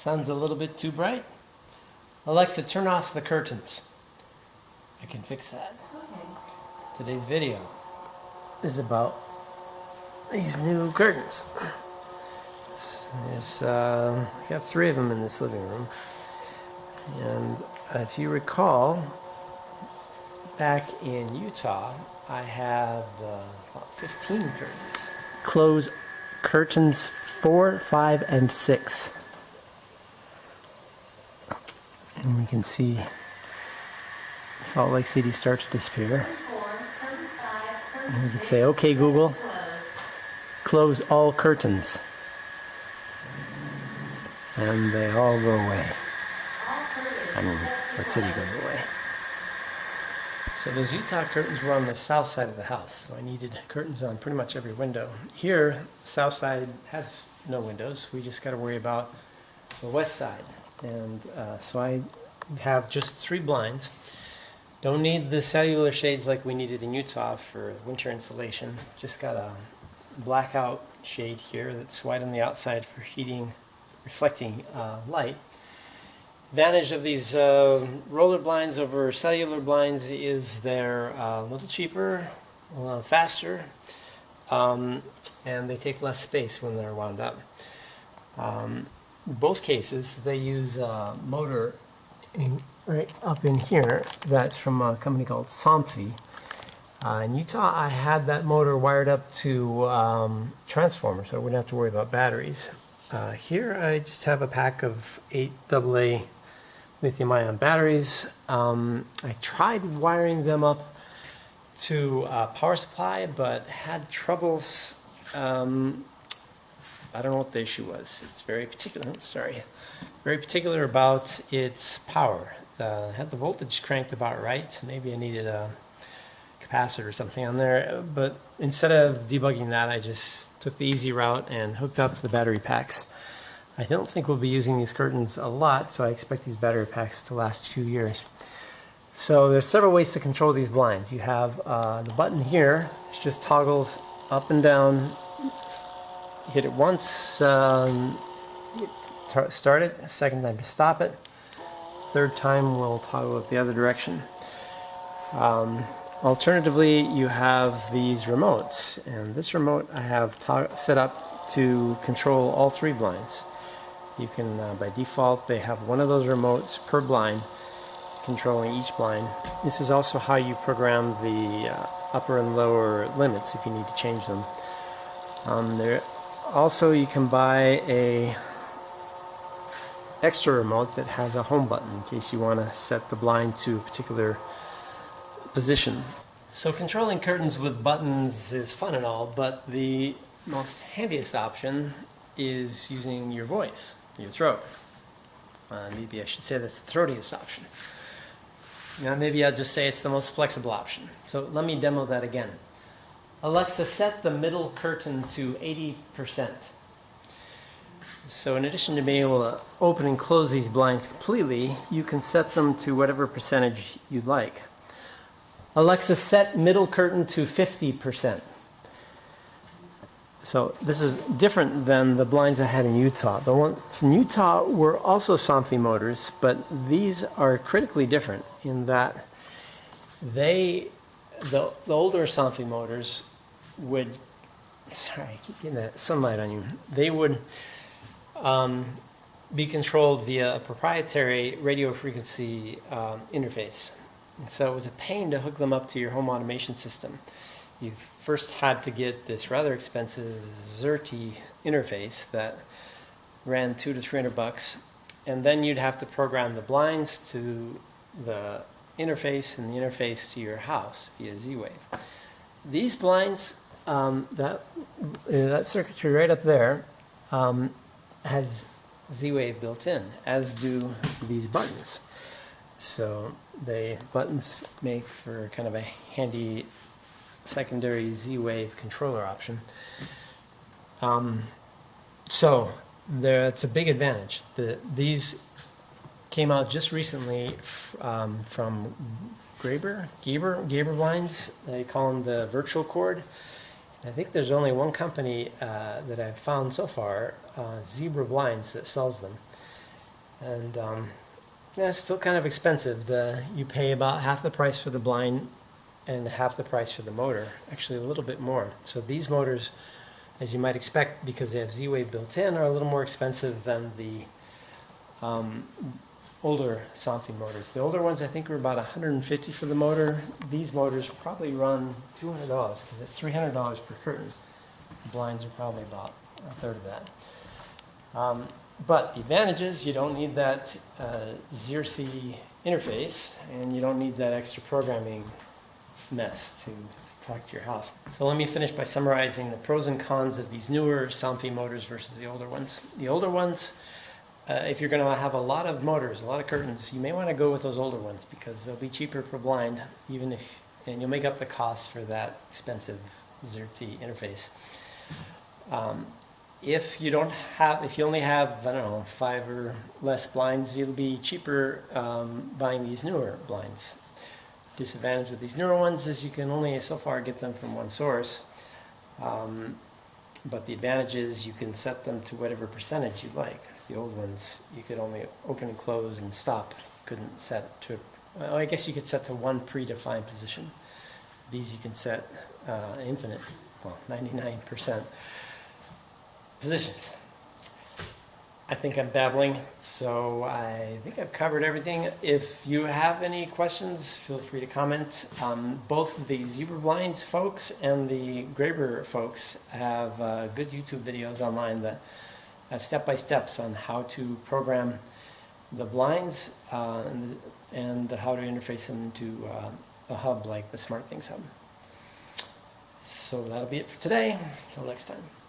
Sun's a little bit too bright. Alexa, turn off the curtains. I can fix that. Okay. Today's video is about these new curtains. I got 3 of them in this living room. And if you recall, back in Utah, I had about 15 curtains. Close curtains 4, 5, and 6. And we can see Salt Lake City start to disappear. And we can say, okay, Google, close all curtains. And they all go away. I mean, the city goes away. So those Utah curtains were on the south side of the house, so I needed curtains on pretty much every window. Here, the south side has no windows. We just got to worry about the west side. And so I have just 3 blinds. Don't need the cellular shades like we needed in Utah for winter insulation. Just got a blackout shade here that's white on the outside for heating, reflecting light. Advantage of these roller blinds over cellular blinds is they're a little cheaper, a little faster, and they take less space when they're wound up. In both cases, they use a motor right up in here that's from a company called Somfy. In Utah, I had that motor wired up to transformer, so I wouldn't have to worry about batteries. Here, I just have a pack of 8 AA lithium-ion batteries. I tried wiring them up to a power supply, but had troubles. I don't know what the issue was. It's very particular. Very particular about its power. Had the voltage cranked about right. Maybe I needed a capacitor or something on there. But instead of debugging that, I just took the easy route and hooked up the battery packs. I don't think we'll be using these curtains a lot, so I expect these battery packs to last a few years. So there's several ways to control these blinds. You have the button here, which just toggles up and down. Hit it once, start it, a second time to stop it. Third time we'll toggle it the other direction. Alternatively, you have these remotes, and this remote I have set up to control all 3 blinds. You can, by default, they have one of those remotes per blind, controlling each blind. This is also how you program the upper and lower limits if you need to change them. Also, you can buy a extra remote that has a home button in case you want to set the blind to a particular position. So controlling curtains with buttons is fun and all, but the most handiest option is using your voice, your throat. Maybe I should say that's the throatiest option. Now maybe I'll just say it's the most flexible option. So let me demo that again. Alexa, set the middle curtain to 80%. So in addition to being able to open and close these blinds completely, you can set them to whatever percentage you'd like. Alexa, set middle curtain to 50%. So this is different than the blinds I had in Utah. The ones in Utah were also Somfy motors, but these are critically different in that the older Somfy motors would, sorry, I keep getting that sunlight on you. They would be controlled via a proprietary radio frequency interface. And so it was a pain to hook them up to your home automation system. You first had to get this rather expensive Xerte interface that ran $200 to $300, and then you'd have to program the blinds to the interface and the interface to your house via Z-Wave. These blinds, that circuitry right up there, has Z-Wave built in, as do these buttons. So the buttons make for kind of a handy secondary Z-Wave controller option. So it's a big advantage. These came out just recently from Gaber blinds. They call them the virtual cord. I think there's only one company that I've found so far, Zebra Blinds, that sells them. And yeah, it's still kind of expensive. You pay about half the price for the blind and half the price for the motor, actually a little bit more. So these motors, as you might expect, because they have Z-Wave built in, are a little more expensive than the older Somfy motors. The older ones I think were about $150 for the motor. These motors probably run $200 because it's $300 per curtain. The blinds are probably about a third of that. But the advantage is you don't need that Xerxes interface, and you don't need that extra programming mess to talk to your house. So let me finish by summarizing the pros and cons of these newer Somfy motors versus the older ones. The older ones, if you're going to have a lot of motors, a lot of curtains, you may want to go with those older ones because they'll be cheaper per blind, and you'll make up the cost for that expensive Xerxes interface. If you only have, I don't know, 5 or less blinds, it'll be cheaper buying these newer blinds. Disadvantage with these newer ones is you can only so far get them from one source. But the advantage is you can set them to whatever percentage you like. The old ones, you could only open and close and stop. You couldn't set to, well, I guess you could set to one predefined position. These you can set infinite, well, 99% positions. I think I'm babbling, so I think I've covered everything. If you have any questions, feel free to comment. Both the Zebra Blinds folks and the Graber folks have good YouTube videos online that have step-by-steps on how to program the blinds and how to interface them to a hub like the SmartThings hub. So that'll be it for today. Until next time.